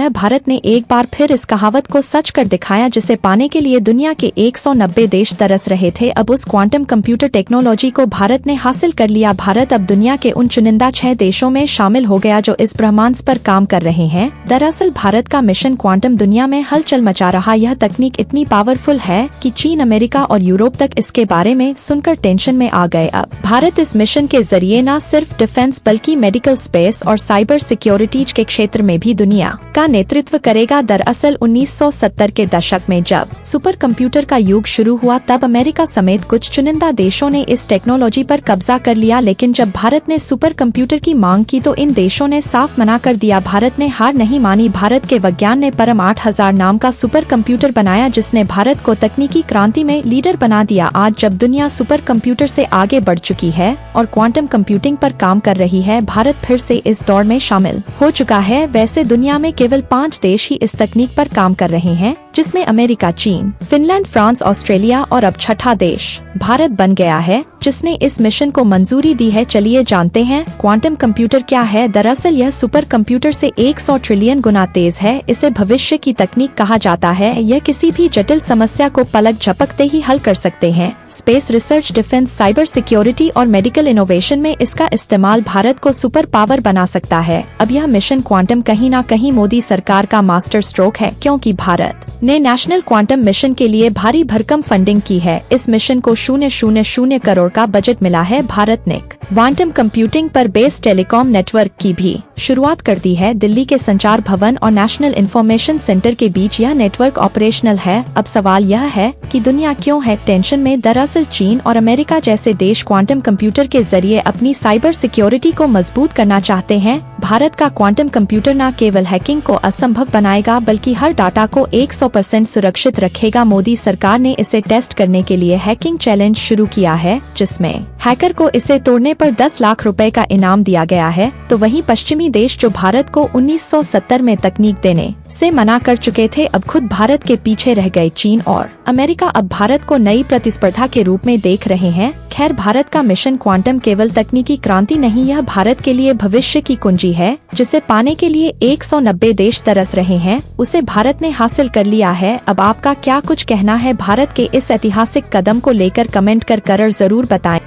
भारत ने एक बार फिर इस कहावत को सच कर दिखाया जिसे पाने के लिए दुनिया के 190 देश तरस रहे थे। अब उस क्वांटम कंप्यूटर टेक्नोलॉजी को भारत ने हासिल कर लिया। भारत अब दुनिया के उन चुनिंदा 6 देशों में शामिल हो गया जो इस ब्रह्मांड पर काम कर रहे हैं। दरअसल भारत का मिशन क्वांटम दुनिया में हलचल मचा रहा। यह तकनीक इतनी पावरफुल है कि चीन, अमेरिका और यूरोप तक इसके बारे में सुनकर टेंशन में आ गए। अब भारत इस मिशन के जरिए न सिर्फ डिफेंस बल्कि मेडिकल, स्पेस और साइबर सिक्योरिटीज के क्षेत्र में भी दुनिया का नेतृत्व करेगा। दरअसल 1970 के दशक में जब सुपर कंप्यूटर का युग शुरू हुआ तब अमेरिका समेत कुछ चुनिंदा देशों ने इस टेक्नोलॉजी पर कब्जा कर लिया। लेकिन जब भारत ने सुपर कंप्यूटर की मांग की तो इन देशों ने साफ मना कर दिया। भारत ने हार नहीं मानी। भारत के विज्ञान ने परम 8000 नाम का सुपर कंप्यूटर बनाया जिसने भारत को तकनीकी क्रांति में लीडर बना दिया। आज जब दुनिया सुपर कंप्यूटर से आगे बढ़ चुकी है और क्वांटम कंप्यूटिंग पर काम कर रही है, भारत फिर से इस दौड़ में शामिल हो चुका है। वैसे दुनिया में केवल 5 देश ही इस तकनीक पर काम कर रहे हैं, जिसमें अमेरिका, चीन, फिनलैंड, फ्रांस, ऑस्ट्रेलिया और अब छठा देश भारत बन गया है जिसने इस मिशन को मंजूरी दी है। चलिए जानते हैं क्वांटम कंप्यूटर क्या है। दरअसल यह सुपर कंप्यूटर से 100 ट्रिलियन गुना तेज है। इसे भविष्य की तकनीक कहा जाता है। यह किसी भी जटिल समस्या को पलक झपकते ही हल कर सकते हैं। Space research, defence, cyber security और मेडिकल इनोवेशन में इसका इस्तेमाल भारत को सुपर पावर बना सकता है। अब यह मिशन क्वांटम कहीं न कहीं मोदी सरकार का मास्टर स्ट्रोक है, क्योंकि भारत ने नेशनल क्वांटम मिशन के लिए भारी भरकम फंडिंग की है। इस मिशन को 000 करोड़ का बजट मिला है। भारत ने क्वांटम कंप्यूटिंग पर बेस्ड टेलीकॉम नेटवर्क की भी शुरुआत कर दी है। दिल्ली के संचार भवन और नेशनल इंफॉर्मेशन सेंटर के बीच यह नेटवर्क ऑपरेशनल है। अब सवाल यह है कि दुनिया क्यों है टेंशन में। दरअसल चीन और अमेरिका जैसे देश क्वांटम कंप्यूटर के जरिए अपनी साइबर सिक्योरिटी को मजबूत करना चाहते हैं। भारत का क्वांटम कंप्यूटर न केवल हैकिंग को असंभव बनाएगा बल्कि हर डाटा को 100% सुरक्षित रखेगा। मोदी सरकार ने इसे टेस्ट करने के लिए हैकिंग चैलेंज शुरू किया है, जिसमें हैकर को इसे तोड़ने पर 10 लाख रुपए का इनाम दिया गया है। तो वहीं पश्चिमी देश जो भारत को 1970 में तकनीक देने से मना कर चुके थे, अब खुद भारत के पीछे रह गए। चीन और अमेरिका अब भारत को नई प्रतिस्पर्धा के रूप में देख रहे हैं। खैर, भारत का मिशन क्वांटम केवल तकनीकी क्रांति नहीं, यह भारत के लिए भविष्य की कुंजी है जिसे पाने के लिए 190 देश तरस रहे हैं। उसे भारत ने हासिल कर लिया है। अब आपका क्या कुछ कहना है भारत के इस ऐतिहासिक कदम को लेकर? कमेंट कर जरूर बताएं।